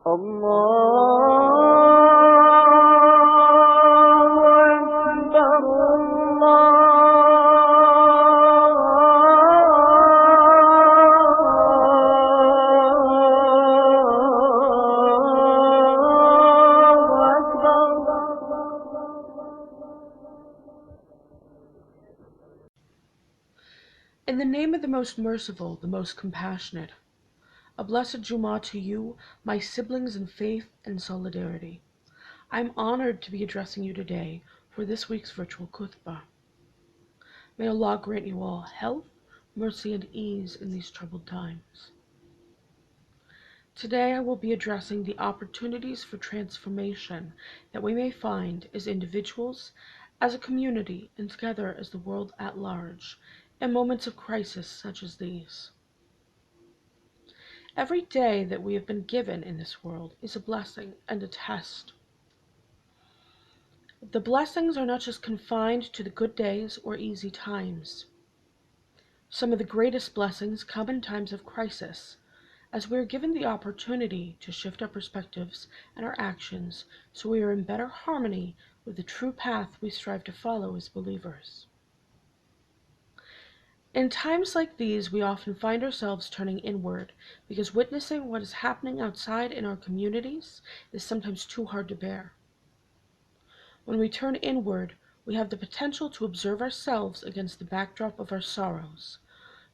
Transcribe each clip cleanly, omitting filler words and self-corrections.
الله أكبر In the name of the most merciful, the most compassionate, a blessed Jummah to you, my siblings in faith and solidarity. I am honored to be addressing you today for this week's virtual khutbah. May Allah grant you all health, mercy, and ease in these troubled times. Today I will be addressing the opportunities for transformation that we may find as individuals, as a community, and together as the world at large, in moments of crisis such as these. Every day that we have been given in this world is a blessing and a test. The blessings are not just confined to the good days or easy times. Some of the greatest blessings come in times of crisis, as we are given the opportunity to shift our perspectives and our actions so we are in better harmony with the true path we strive to follow as believers. In times like these, we often find ourselves turning inward because witnessing what is happening outside in our communities is sometimes too hard to bear. When we turn inward, we have the potential to observe ourselves against the backdrop of our sorrows,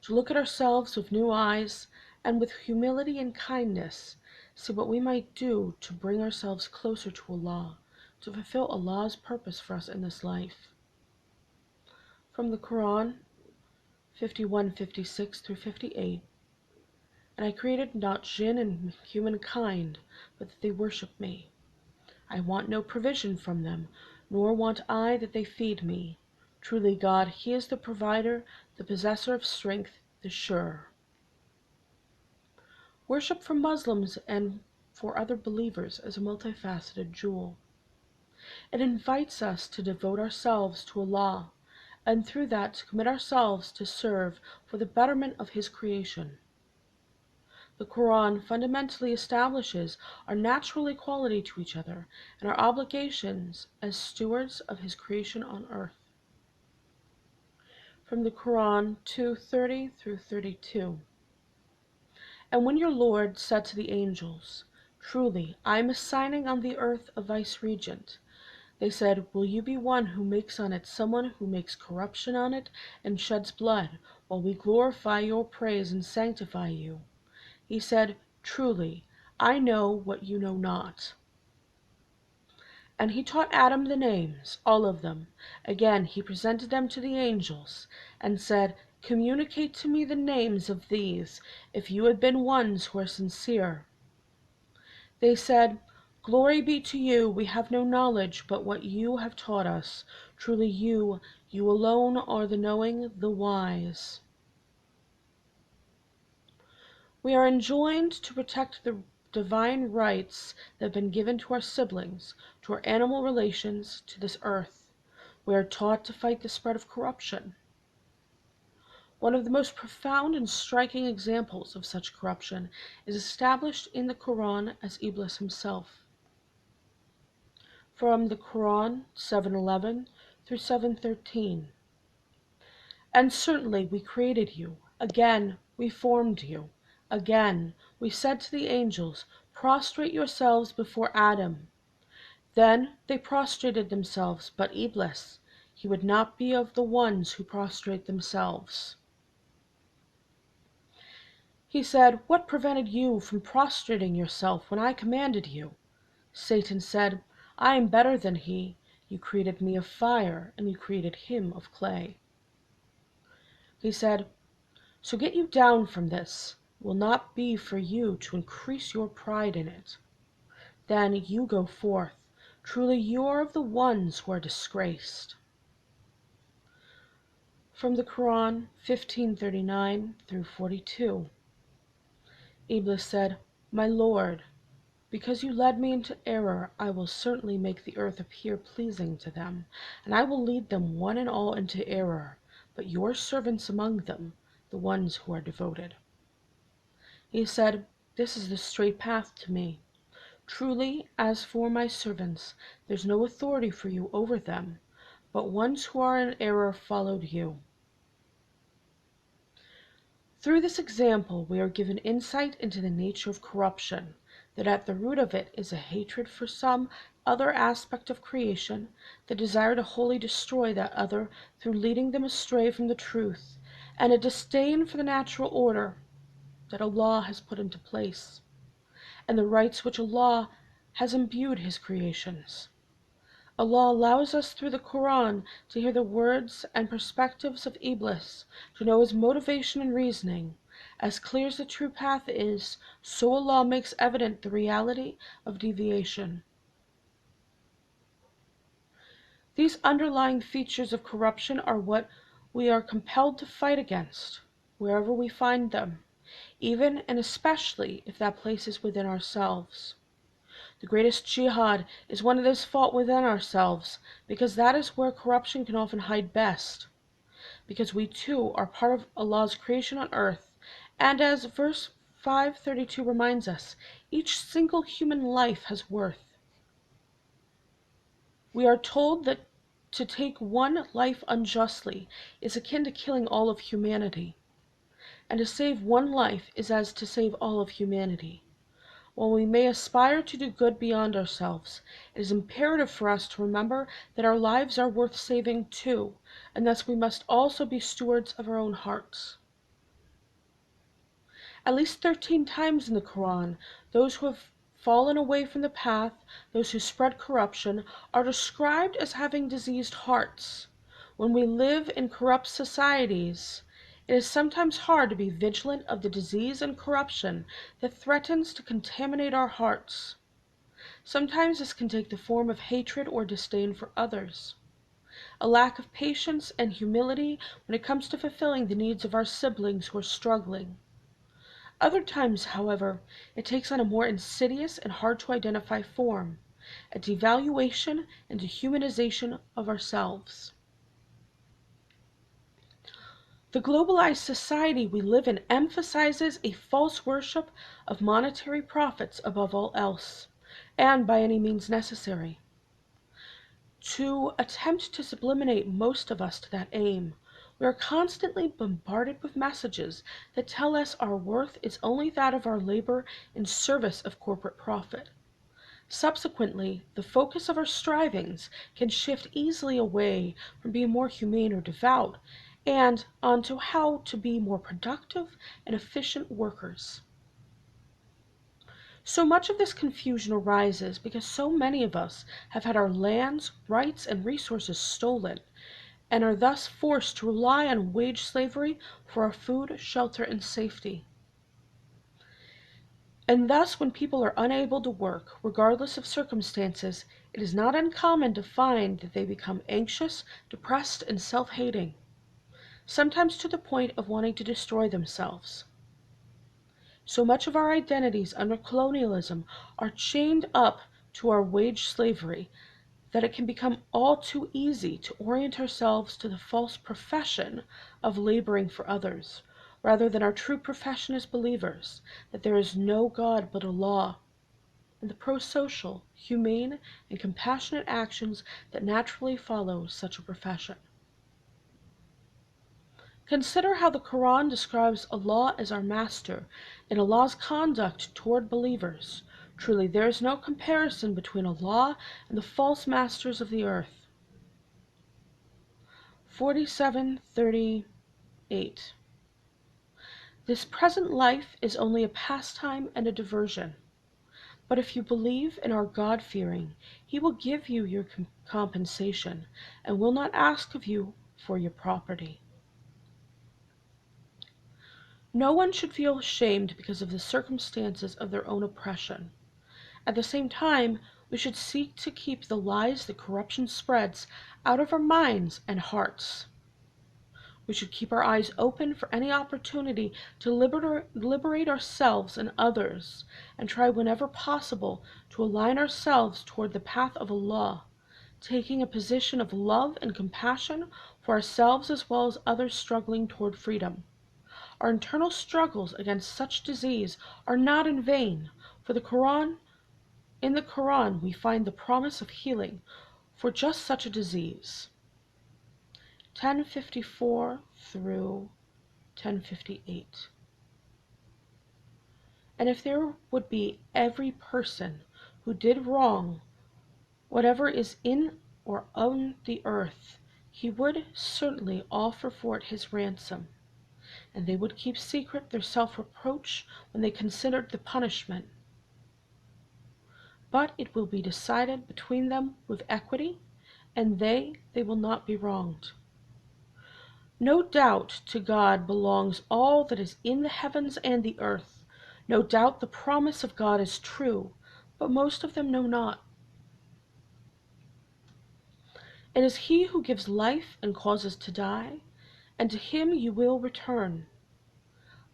to look at ourselves with new eyes and with humility and kindness, see what we might do to bring ourselves closer to Allah, to fulfill Allah's purpose for us in this life. From the Quran 51:56 through 58. And I created not jinn and humankind, but that they worship me. I want no provision from them, nor want I that they feed me. Truly God, He is the provider, the possessor of strength, the sure. Worship for Muslims and for other believers is a multifaceted jewel. It invites us to devote ourselves to Allah, and through that to commit ourselves to serve for the betterment of His creation. The Quran fundamentally establishes our natural equality to each other and our obligations as stewards of His creation on earth. From the Quran 2:30 through 32. And when your Lord said to the angels, "Truly, I am assigning on the earth a vice-regent," they said, "Will you be one who makes on it someone who makes corruption on it and sheds blood, while we glorify your praise and sanctify you?" He said, "Truly, I know what you know not." And he taught Adam the names, all of them. Again he presented them to the angels, and said, "Communicate to me the names of these, if you had been ones who are sincere." They said, "Glory be to you, we have no knowledge but what you have taught us. Truly you alone are the knowing, the wise." We are enjoined to protect the divine rights that have been given to our siblings, to our animal relations, to this earth. We are taught to fight the spread of corruption. One of the most profound and striking examples of such corruption is established in the Quran as Iblis himself. From the Quran 7:11 through 7:13. And certainly we created you, again we formed you. Again, we said to the angels, "Prostrate yourselves before Adam." Then they prostrated themselves, but Iblis, he would not be of the ones who prostrate themselves. He said, "What prevented you from prostrating yourself when I commanded you?" Satan said, "I am better than he. You created me of fire, and you created him of clay." He said, "So get you down from this. It will not be for you to increase your pride in it. Then you go forth. Truly you are of the ones who are disgraced." From the Quran 15:39 through 42. Iblis said, "My Lord, because you led me into error, I will certainly make the earth appear pleasing to them, and I will lead them one and all into error, but your servants among them, the ones who are devoted." He said, "This is the straight path to me. Truly, as for my servants, there's no authority for you over them, but ones who are in error followed you. Through this example, we are given insight into the nature of corruption, that at the root of it is a hatred for some other aspect of creation, the desire to wholly destroy that other through leading them astray from the truth, and a disdain for the natural order that Allah has put into place, and the rights which Allah has imbued His creations. Allah allows us through the Quran to hear the words and perspectives of Iblis, to know his motivation and reasoning. As clear as the true path is, so Allah makes evident the reality of deviation. These underlying features of corruption are what we are compelled to fight against, wherever we find them, even and especially if that place is within ourselves. The greatest jihad is one that is fought within ourselves, because that is where corruption can often hide best. Because we too are part of Allah's creation on earth, and as verse 532 reminds us, each single human life has worth. We are told that to take one life unjustly is akin to killing all of humanity, and to save one life is as to save all of humanity. While we may aspire to do good beyond ourselves, it is imperative for us to remember that our lives are worth saving too, and thus we must also be stewards of our own hearts. At least 13 times in the Quran, those who have fallen away from the path, those who spread corruption, are described as having diseased hearts. When we live in corrupt societies, it is sometimes hard to be vigilant of the disease and corruption that threatens to contaminate our hearts. Sometimes this can take the form of hatred or disdain for others, a lack of patience and humility when it comes to fulfilling the needs of our siblings who are struggling. Other times, however, it takes on a more insidious and hard to identify form, a devaluation and dehumanization of ourselves. The globalized society we live in emphasizes a false worship of monetary profits above all else, and by any means necessary. To attempt to sublimate most of us to that aim, we are constantly bombarded with messages that tell us our worth is only that of our labor in service of corporate profit. Subsequently, the focus of our strivings can shift easily away from being more humane or devout and onto how to be more productive and efficient workers. So much of this confusion arises because so many of us have had our lands, rights, and resources stolen, and are thus forced to rely on wage slavery for our food, shelter, and safety. And thus, when people are unable to work, regardless of circumstances, it is not uncommon to find that they become anxious, depressed, and self-hating, sometimes to the point of wanting to destroy themselves. So much of our identities under colonialism are chained up to our wage slavery that it can become all too easy to orient ourselves to the false profession of laboring for others, rather than our true profession as believers, that there is no God but Allah, and the pro-social, humane, and compassionate actions that naturally follow such a profession. Consider how the Quran describes Allah as our master and Allah's conduct toward believers. Truly, there is no comparison between Allah and the false masters of the earth. 47:38. This present life is only a pastime and a diversion. But if you believe and are God-fearing, He will give you your compensation and will not ask of you for your property. No one should feel ashamed because of the circumstances of their own oppression. At the same time, we should seek to keep the lies that corruption spreads out of our minds and hearts. We should keep our eyes open for any opportunity to liberate ourselves and others, and try whenever possible to align ourselves toward the path of Allah, taking a position of love and compassion for ourselves as well as others struggling toward freedom. Our internal struggles against such disease are not in vain, for the Quran In the Quran, we find the promise of healing for just such a disease. 1054 through 1058. And if there would be every person who did wrong, whatever is in or on the earth, he would certainly offer for it his ransom, and they would keep secret their self-reproach when they considered the punishment. But it will be decided between them with equity, and they will not be wronged. No doubt to God belongs all that is in the heavens and the earth. No doubt the promise of God is true, but most of them know not. It is He who gives life and causes to die, and to Him you will return.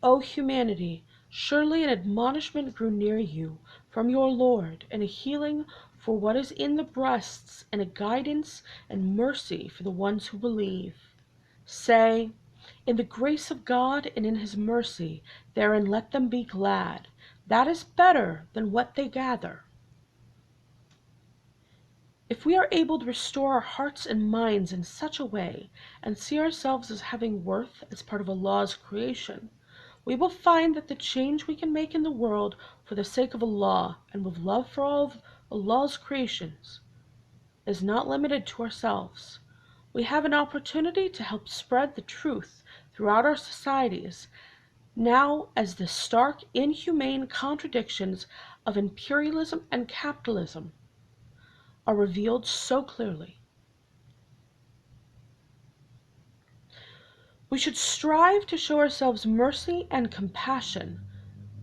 O humanity, surely an admonishment grew near you from your Lord, and a healing for what is in the breasts, and a guidance and mercy for the ones who believe. Say, in the grace of God and in His mercy, therein let them be glad. That is better than what they gather. If we are able to restore our hearts and minds in such a way, and see ourselves as having worth as part of Allah's creation, we will find that the change we can make in the world for the sake of Allah and with love for all of Allah's creations is not limited to ourselves. We have an opportunity to help spread the truth throughout our societies, now as the stark, inhumane contradictions of imperialism and capitalism are revealed so clearly. We should strive to show ourselves mercy and compassion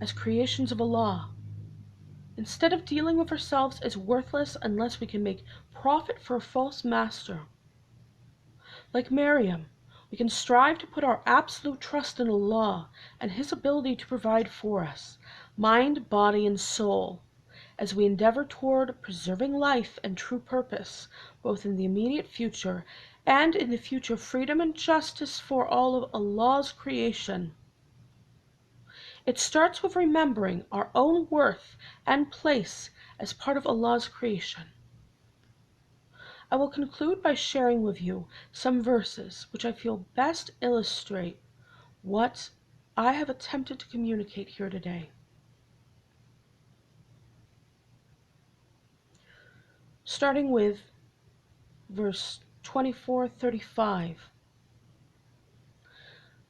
as creations of Allah, instead of dealing with ourselves as worthless unless we can make profit for a false master. Like Maryam, we can strive to put our absolute trust in Allah and His ability to provide for us, mind, body, and soul, as we endeavor toward preserving life and true purpose, both in the immediate future and in the future freedom and justice for all of Allah's creation. It starts with remembering our own worth and place as part of Allah's creation. I will conclude by sharing with you some verses which I feel best illustrate what I have attempted to communicate here today. Starting with verse 24-35.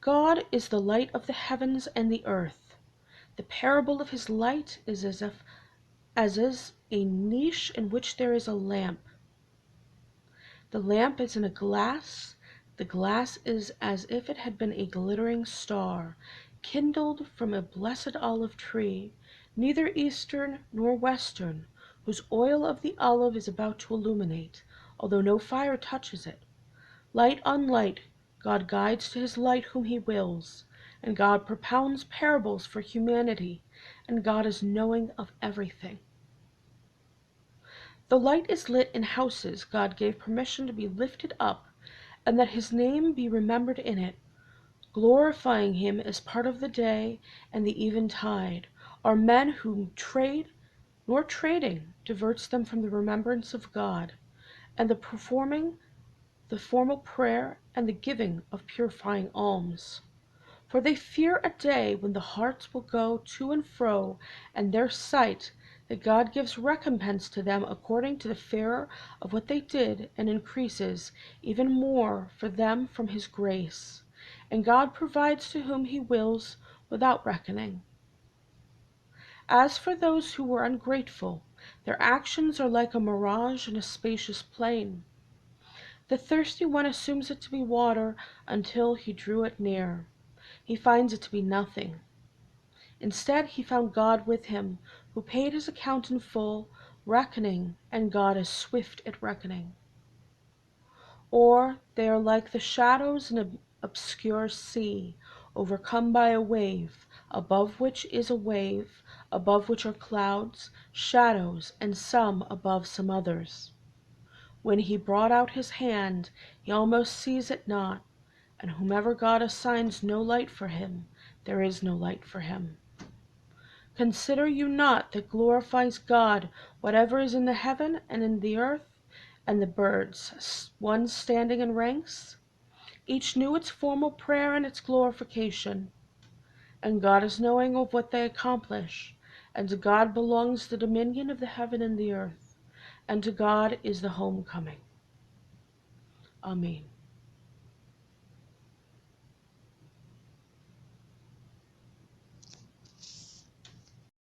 God is the light of the heavens and the earth. The parable of His light is as is a niche in which there is a lamp. The lamp is in a glass. The glass is as if it had been a glittering star, kindled from a blessed olive tree, neither eastern nor western, whose oil of the olive is about to illuminate, although no fire touches it. Light on light, God guides to His light whom He wills, and God propounds parables for humanity, and God is knowing of everything. The light is lit in houses God gave permission to be lifted up, and that His name be remembered in it, glorifying Him as part of the day and the eventide, are men whom trade nor trading diverts them from the remembrance of God, and the performing the formal prayer and the giving of purifying alms. For they fear a day when the hearts will go to and fro, and their sight, that God gives recompense to them according to the fare of what they did, and increases even more for them from His grace. And God provides to whom He wills without reckoning. As for those who were ungrateful, their actions are like a mirage in a spacious plain. The thirsty one assumes it to be water until he drew it near. He finds it to be nothing. Instead, he found God with him, who paid his account in full, reckoning, and God is swift at reckoning. Or they are like the shadows in an obscure sea, overcome by a wave, above which is a wave, above which are clouds, shadows, and some above some others. When he brought out his hand, he almost sees it not, and whomever God assigns no light for him, there is no light for him. Consider you not that glorifies God whatever is in the heaven and in the earth, and the birds, one standing in ranks? Each knew its formal prayer and its glorification. And God is knowing of what they accomplish, and to God belongs the dominion of the heaven and the earth, and to God is the homecoming. Amen.